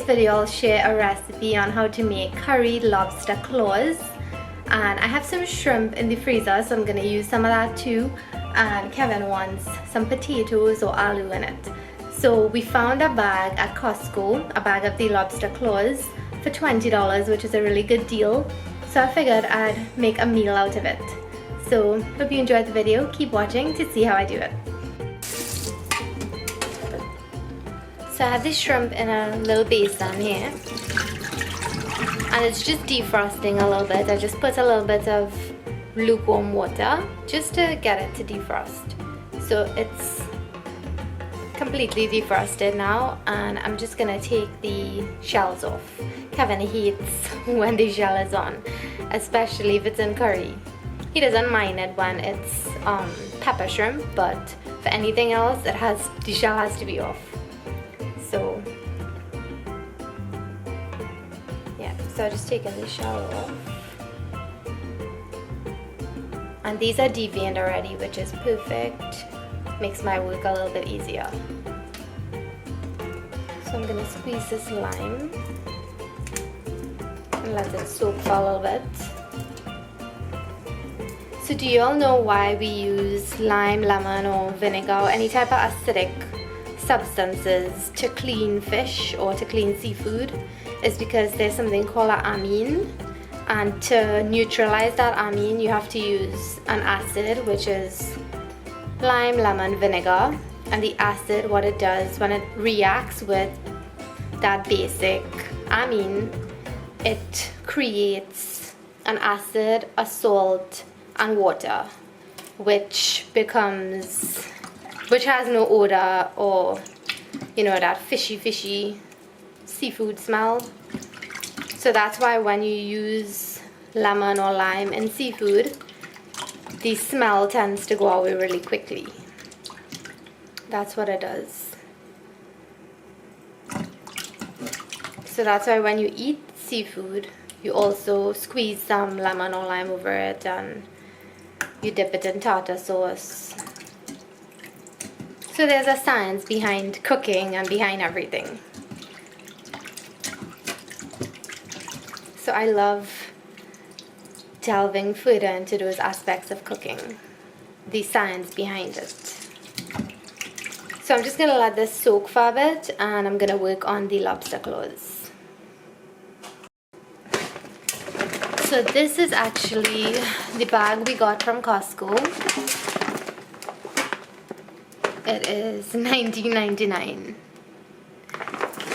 video I'll share a recipe on how to make curried lobster claws, and I have some shrimp in the freezer, so I'm going to use some of that too, and Kevin wants some potatoes or aloo in it. So we found a bag at Costco, a bag of the lobster claws for $20, which is a really good deal, so I figured I'd make a meal out of it. So hope you enjoyed the video. Keep watching to see how I do it. So I have this shrimp in a little basin here, and it's just defrosting a little bit. I just put a little bit of lukewarm water just to get it to defrost. So it's completely defrosted now, and I'm just gonna take the shells off. Kevin hates when the shell is on, especially if it's in curry. He doesn't mind it when it's pepper shrimp, but for anything else, the shell has to be off. So yeah, so I just taken the shell off, and these are deveined already, which is perfect. Makes my work a little bit easier. So I'm gonna squeeze this lime and let it soak for a little bit. So do you all know why we use lime, lemon or vinegar or any type of acidic substances to clean fish or to clean seafood? Is because there's something called an amine, and to neutralize that amine you have to use an acid, which is lime, lemon, vinegar. And the acid, what it does when it reacts with that basic amine, it creates an acid, a salt and water, which has no odor or, you know, that fishy seafood smell. So that's why when you use lemon or lime in seafood, the smell tends to go away really quickly. That's what it does. So that's why when you eat seafood, you also squeeze some lemon or lime over it, and you dip it in tartar sauce. So there's a science behind cooking and behind everything. So I love delving further into those aspects of cooking, the science behind it. So I'm just going to let this soak for a bit, and I'm going to work on the lobster claws. So this is actually the bag we got from Costco. It is $19.99.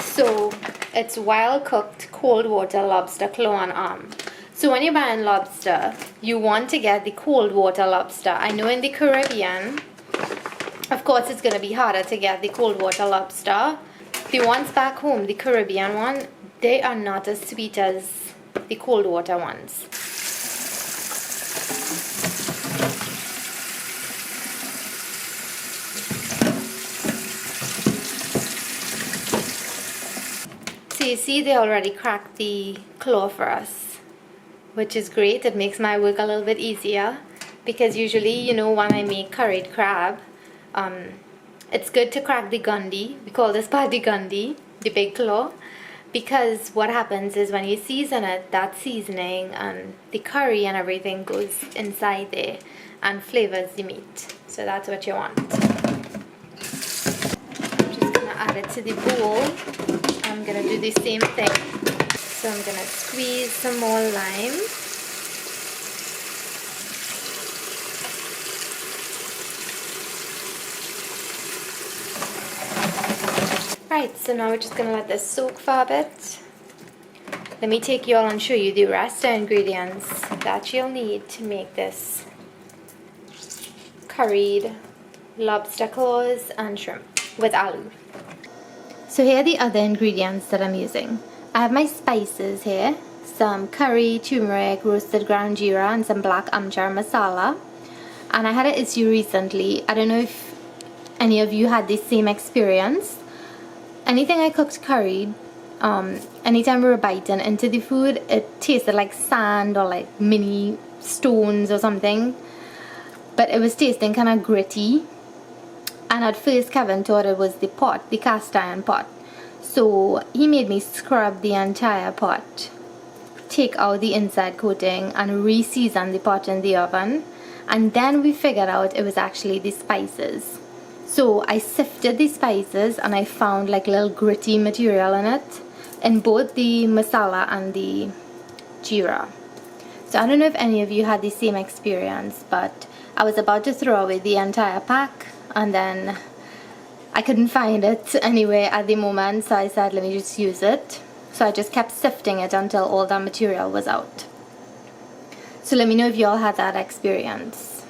So it's wild cooked cold water lobster claw and arm. So when you're buying lobster, you want to get the cold water lobster. I know in the Caribbean, of course, it's going to be harder to get the cold water lobster. The ones back home, the Caribbean one, they are not as sweet as the cold water ones. So you see, they already cracked the claw for us, which is great. It makes my work a little bit easier, because usually, you know, when I make curried crab, it's good to crack the gundi. We call this part the gundi, the big claw, because what happens is when you season it, that seasoning and the curry and everything goes inside there and flavors the meat. So that's what you want. I'm just gonna add it to the bowl. I'm gonna do the same thing. So I'm gonna squeeze some more lime. Right, so now we're just going to let this soak for a bit. Let me take you all and show you the rest of the ingredients that you'll need to make this curried lobster claws and shrimp with aloo. So here are the other ingredients that I'm using. I have my spices here, some curry, turmeric, roasted ground geera, and some black amchar masala. And I had an issue recently. I don't know if any of you had the same experience. Anything I cooked curried, anytime we were biting into the food, it tasted like sand or like mini stones or something. But it was tasting kind of gritty. And at first Kevin thought it was the pot, the cast iron pot. So he made me scrub the entire pot, take out the inside coating, and re-season the pot in the oven. And then we figured out it was actually the spices. So I sifted the spices and I found like little gritty material in it, in both the massala and the geera. So I don't know if any of you had the same experience, but I was about to throw away the entire pack and then I couldn't find it anywhere at the moment, so I said let me just use it. So I just kept sifting it until all that material was out. So let me know if you all had that experience.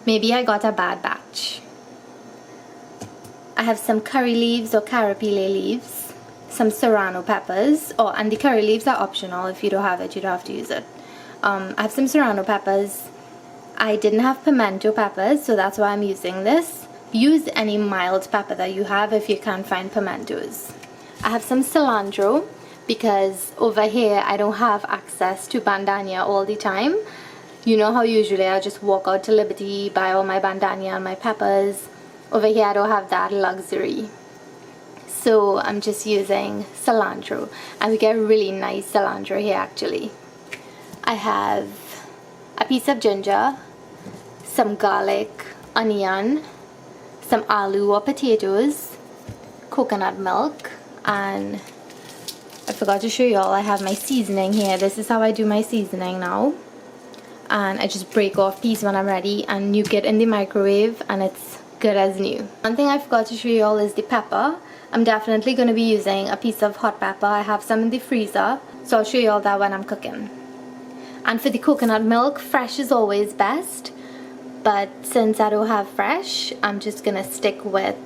Maybe I got a bad batch. I have some curry leaves or Karipillay leaves, some serrano peppers, and the curry leaves are optional. If you don't have it, you don't have to use it. I have some serrano peppers. I didn't have pimento peppers, so that's why I'm using this. Use any mild pepper that you have if you can't find pimentos. I have some cilantro because over here I don't have access to bandana all the time. You know how usually I just walk out to Liberty, buy all my bandana and my peppers. Over here I don't have that luxury. So I'm just using cilantro, and we get really nice cilantro here actually. I have a piece of ginger, some garlic, onion, some aloo or potatoes, coconut milk, and I forgot to show you all I have my seasoning here. This is how I do my seasoning now. And I just break off piece when I'm ready and nuke it in the microwave and it's good as new. One thing I forgot to show you all is the pepper. I'm definitely going to be using a piece of hot pepper. I have some in the freezer, so I'll show you all that when I'm cooking. And for the coconut milk, fresh is always best. But since I don't have fresh, I'm just gonna stick with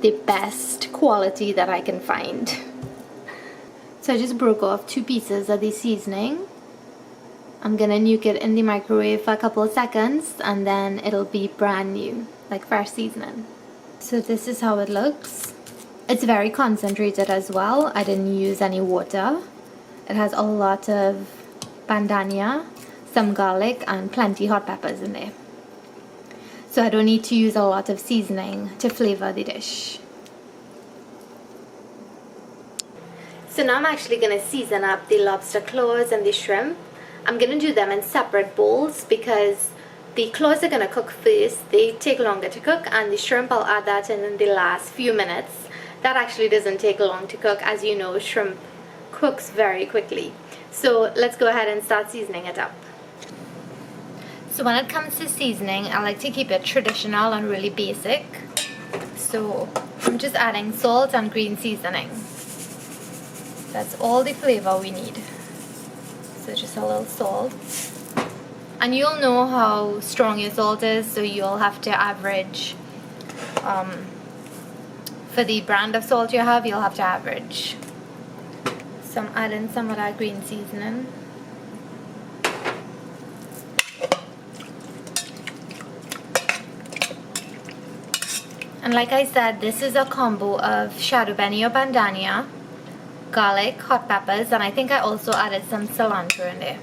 the best quality that I can find. So I just broke off 2 pieces of the seasoning. I'm gonna nuke it in the microwave for a couple of seconds and then it'll be brand new, like fresh seasoning. So this is how it looks. It's very concentrated as well. I didn't use any water. It has a lot of bandana, some garlic, and plenty hot peppers in there. So I don't need to use a lot of seasoning to flavor the dish. So now I'm actually going to season up the lobster claws and the shrimp. I'm going to do them in separate bowls because the claws are going to cook first. They take longer to cook, and the shrimp I'll add that in the last few minutes. That actually doesn't take long to cook. As you know, shrimp cooks very quickly. So let's go ahead and start seasoning it up. So when it comes to seasoning, I like to keep it traditional and really basic. So I'm just adding salt and green seasoning. That's all the flavor we need. So just a little salt. And you'll know how strong your salt is, so you'll have to average. For the brand of salt you have, you'll have to average. So I'm adding some of that green seasoning. And like I said, this is a combo of shadow beni or bandana, garlic, hot peppers, and I think I also added some cilantro in there.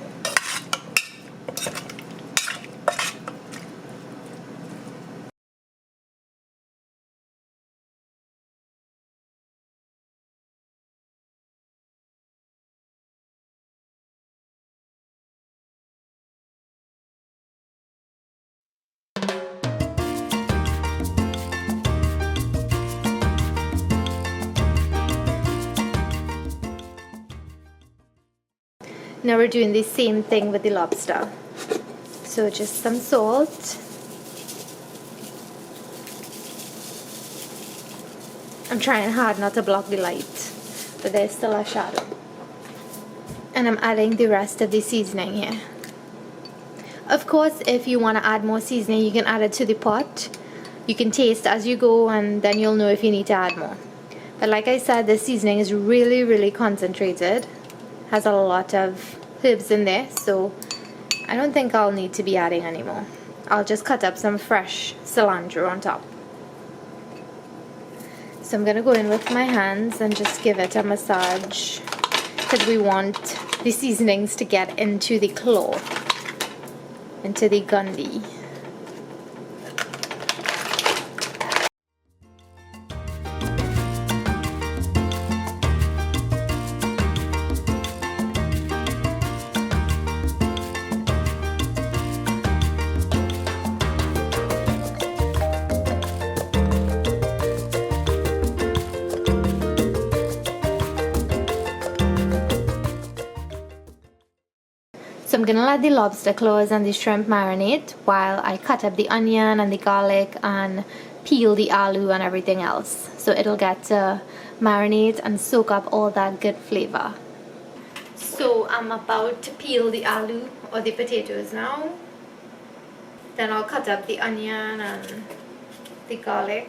Now we're doing the same thing with the lobster. So just some salt. I'm trying hard not to block the light, but there's still a shadow. And I'm adding the rest of the seasoning here. Of course, if you want to add more seasoning, you can add it to the pot. You can taste as you go and then you'll know if you need to add more. But like I said, this seasoning is really, really concentrated. Has a lot of herbs in there, so I don't think I'll need to be adding any more. I'll just cut up some fresh cilantro on top. So I'm gonna go in with my hands and just give it a massage because we want the seasonings to get into the claw, into the gundi. I'm gonna let the lobster claws and the shrimp marinate while I cut up the onion and the garlic and peel the aloo and everything else. So it'll get to marinate and soak up all that good flavor. So I'm about to peel the aloo or the potatoes now. Then I'll cut up the onion and the garlic.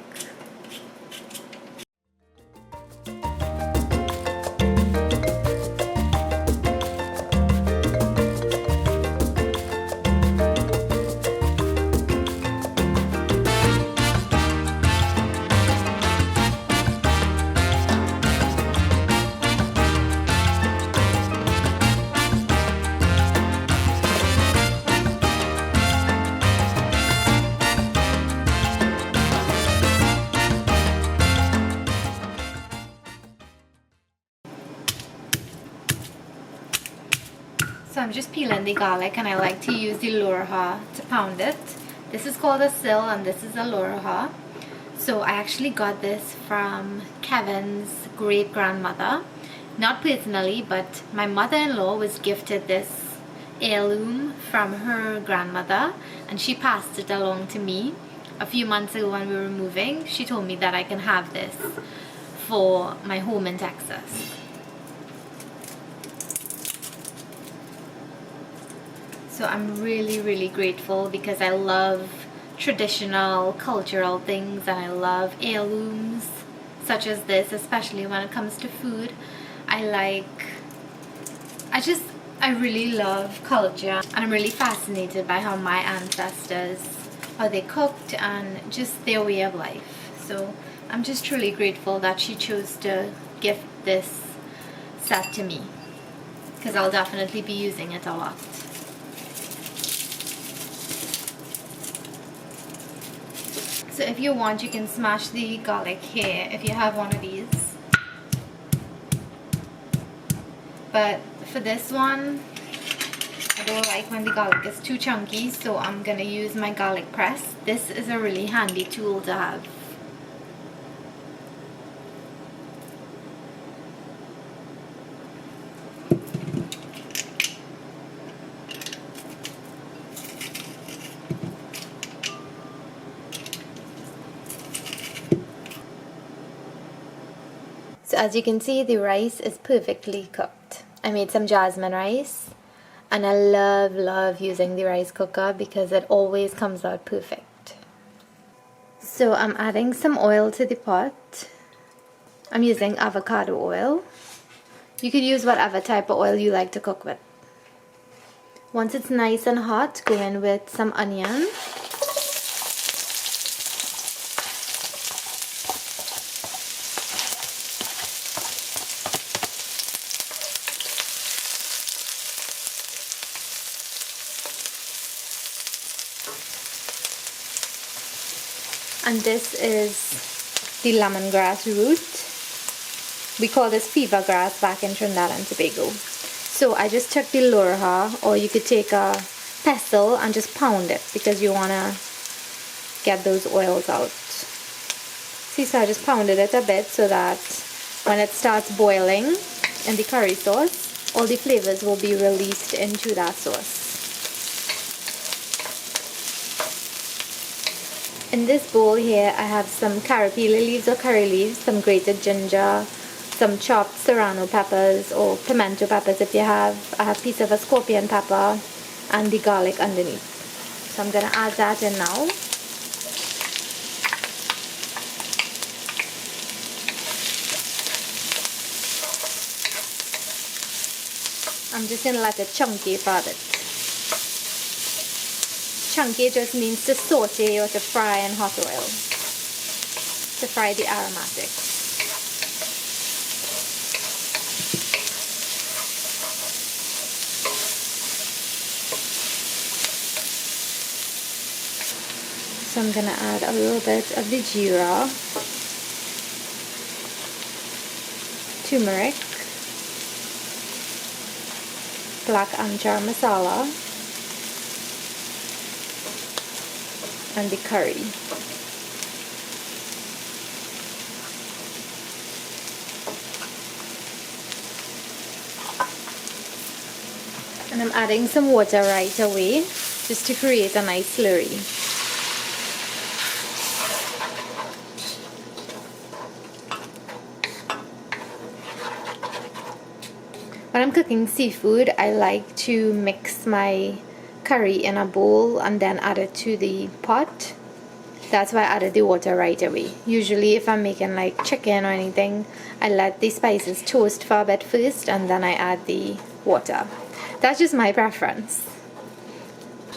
So I'm just peeling the garlic, and I like to use the loraha to pound it. This is called a sill and this is a loraha. So I actually got this from Kevin's great grandmother. Not personally, but my mother-in-law was gifted this heirloom from her grandmother, and she passed it along to me. A few months ago when we were moving, she told me that I can have this for my home in Texas. So I'm really grateful because I love traditional cultural things and I love heirlooms such as this, especially when it comes to food. I really love culture, and I'm really fascinated by how my ancestors, how they cooked and just their way of life. So I'm just truly grateful that she chose to gift this set to me, because I'll definitely be using it a lot. So if you want, you can smash the garlic here if you have one of these. But for this one, I don't like when the garlic is too chunky, so I'm gonna use my garlic press. This is a really handy tool to have. So as you can see, the rice is perfectly cooked. I made some jasmine rice, and I love using the rice cooker because it always comes out perfect. So I'm adding some oil to the pot. I'm using avocado oil. You could use whatever type of oil you like to cook with. Once it's nice and hot, go in with some onion. And this is the lemongrass root. We call this fevergrass back in Trinidad and Tobago. So I just took the loraha, or you could take a pestle and just pound it because you want to get those oils out. See, so I just pounded it a bit so that when it starts boiling in the curry sauce, all the flavors will be released into that sauce. In this bowl here, I have some karipillay leaves or curry leaves, some grated ginger, some chopped serrano peppers or pimento peppers if you have. I have a piece of a scorpion pepper and the garlic underneath. So I'm going to add that in now. I'm just going to let it chunky for a bit. Chunky just means to saute or to fry in hot oil, to fry the aromatics. So I'm going to add a little bit of the geera, turmeric, black amchar masala, and the curry. And And I'm adding some water right away just to create a nice slurry. When I'm cooking seafood, I like to mix my curry in a bowl and then add it to the pot. That's why I added the water right away. Usually if I'm making like chicken or anything, I let the spices toast for a bit first and then I add the water. That's just my preference.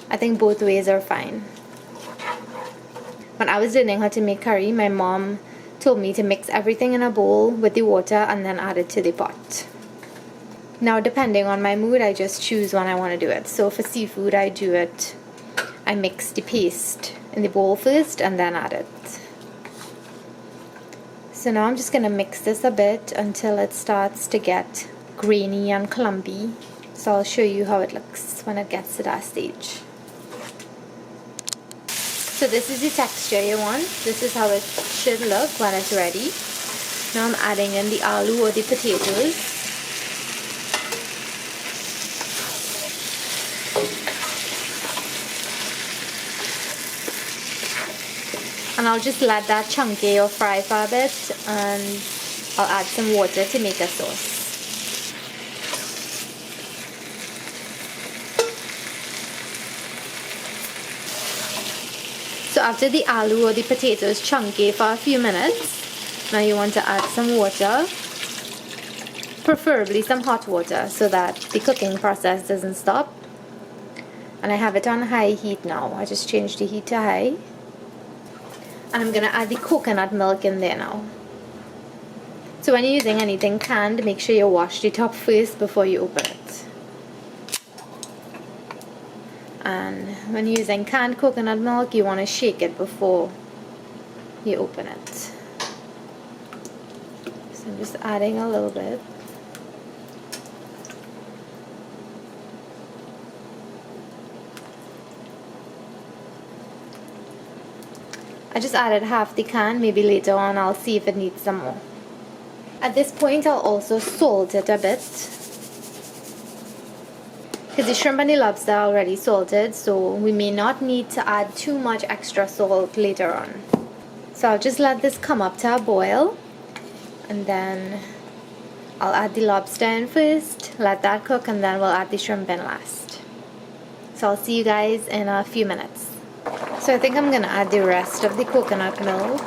I think both ways are fine. When I was learning how to make curry, my mom told me to mix everything in a bowl with the water and then add it to the pot. Now depending on my mood, I just choose when I want to do it. So for seafood, I mix the paste in the bowl first and then add it. So now I'm just going to mix this a bit until it starts to get grainy and clumpy. So I'll show you how it looks when it gets to that stage. So this is the texture you want. This is how it should look when it's ready. Now I'm adding in the aloo or the potatoes. And I'll just let that chunky or fry for a bit, and I'll add some water to make a sauce. So after the aloo or the potatoes chunky for a few minutes, now you want to add some water, preferably some hot water so that the cooking process doesn't stop. And I have it on high heat now. I just changed the heat to high. And I'm going to add the coconut milk in there now. So when you're using anything canned, make sure you wash the top first before you open it. And when you're using canned coconut milk, you want to shake it before you open it. So I'm just adding a little bit. I just added half the can. Maybe later on I'll see if it needs some more. At this point I'll also salt it a bit, because the shrimp and the lobster are already salted, so we may not need to add too much extra salt later on. So I'll just let this come up to a boil, and then I'll add the lobster in first, let that cook, and then we'll add the shrimp in last. So I'll see you guys in a few minutes. So I think I'm going to add the rest of the coconut milk.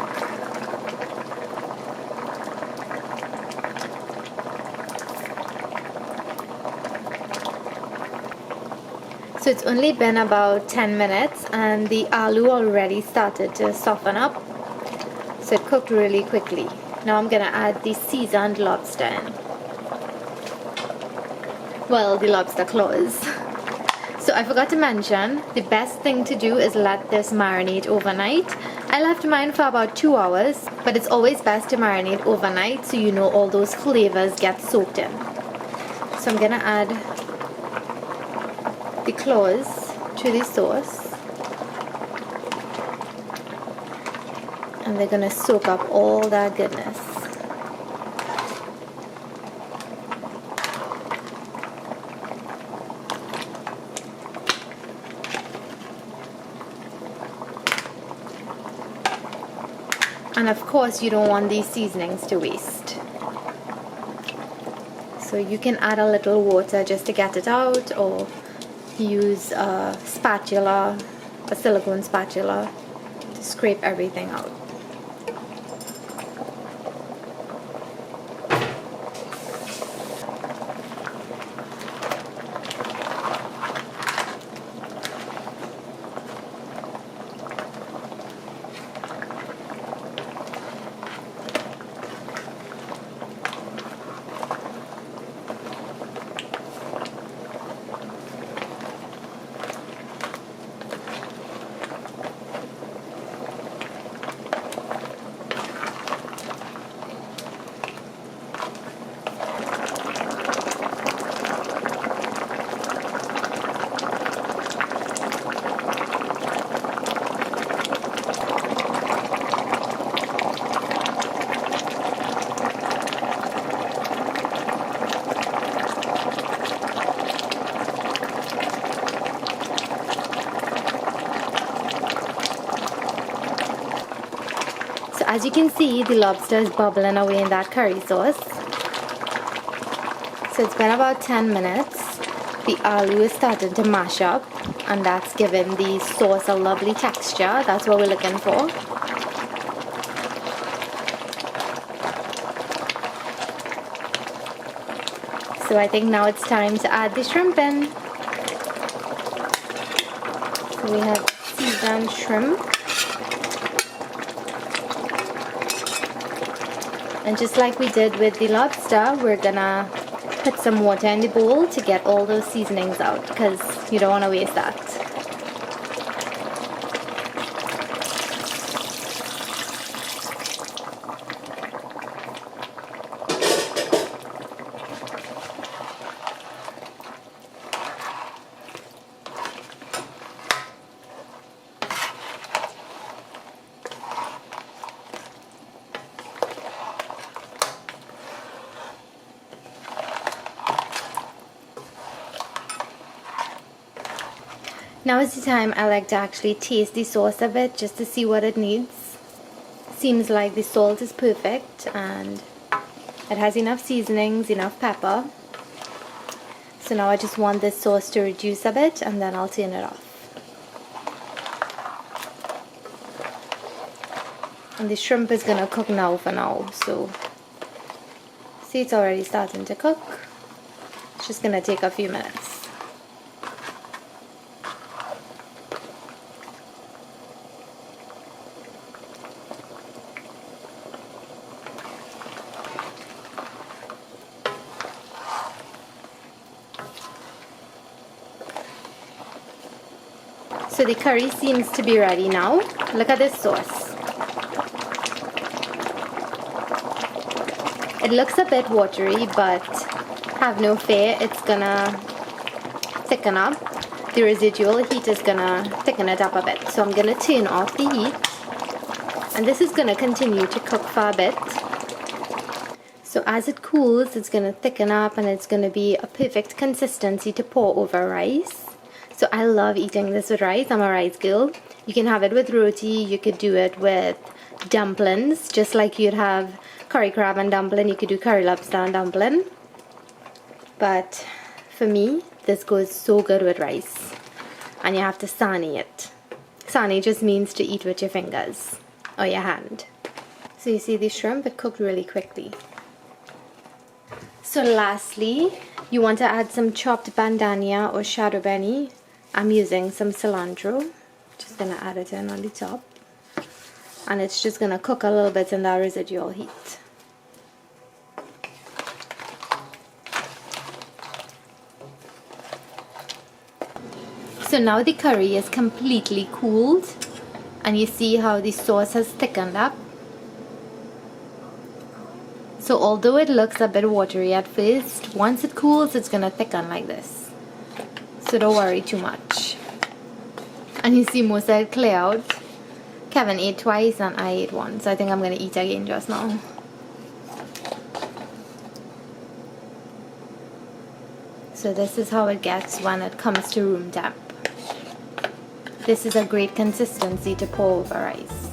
So it's only been about 10 minutes and the aloo already started to soften up. So it cooked really quickly. Now I'm going to add the seasoned lobster in. Well, the lobster claws. So I forgot to mention, the best thing to do is let this marinate overnight. I left mine for about 2 hours, but it's always best to marinate overnight so you know all those flavors get soaked in. So I'm gonna add the claws to the sauce, and they're gonna soak up all that goodness. And of course you don't want these seasonings to waste. So you can add a little water just to get it out, or use a spatula, a silicone spatula, to scrape everything out. as you can see, the lobster is bubbling away in that curry sauce. So it's been about 10 minutes. The aloo is starting to mash up, and that's giving the sauce a lovely texture. That's what we're looking for. So I think now it's time to add the shrimp in. So we have seasoned shrimp. And just like we did with the lobster, we're gonna put some water in the bowl to get all those seasonings out, because you don't want to waste that. Now is the time I like to actually taste the sauce a bit, just to see what it needs. Seems like the salt is perfect and it has enough seasonings, enough pepper. So now I just want this sauce to reduce a bit, and then I'll turn it off. And the shrimp is gonna cook now for now, so see, it's already starting to cook. It's just gonna take a few minutes. So the curry seems to be ready now. Look at this sauce. It looks a bit watery, but have no fear, it's gonna thicken up. The residual heat is gonna thicken it up a bit. So I'm gonna turn off the heat, and this is gonna continue to cook for a bit. So as it cools, it's gonna thicken up, and it's gonna be a perfect consistency to pour over rice. So I love eating this with rice. I'm a rice girl. You can have it with roti. You could do it with dumplings, just like you'd have curry crab and dumpling. You could do curry lobster and dumpling. But for me, this goes so good with rice. And you have to sani it. Sani just means to eat with your fingers or your hand. So you see the shrimp, it cooked really quickly. So lastly, you want to add some chopped bandania or shadow benny. I'm using some cilantro. Just gonna add it in on the top, and it's just gonna cook a little bit in that residual heat. So now the curry is completely cooled, and you see how the sauce has thickened up. So although it looks a bit watery at first, once it cools, it's gonna thicken like this. So don't worry too much. And you see most of it clear out. Kevin ate twice and I ate once. So I think I'm gonna eat again just now. So this is how it gets when it comes to room temp. This is a great consistency to pour over rice.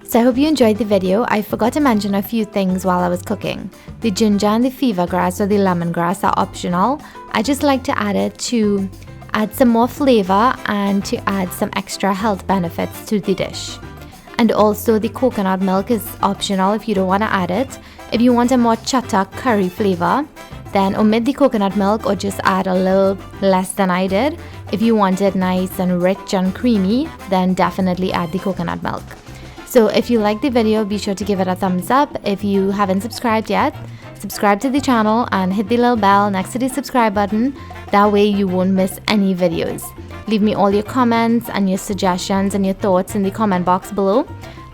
So I hope you enjoyed the video. I forgot to mention a few things while I was cooking. The ginger and the fevergrass or the lemongrass are optional. I just like to add it to add some more flavor and to add some extra health benefits to the dish. And also the coconut milk is optional if you don't want to add it. If you want a more chatak curry flavor, then omit the coconut milk or just add a little less than I did. If you want it nice and rich and creamy, then definitely add the coconut milk. So if you like the video, be sure to give it a thumbs up. If you haven't subscribed yet, subscribe to the channel and hit the little bell next to the subscribe button. That way you won't miss any videos. Leave me all your comments and your suggestions and your thoughts in the comment box below.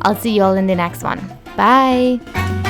I'll see you all in the next one. Bye!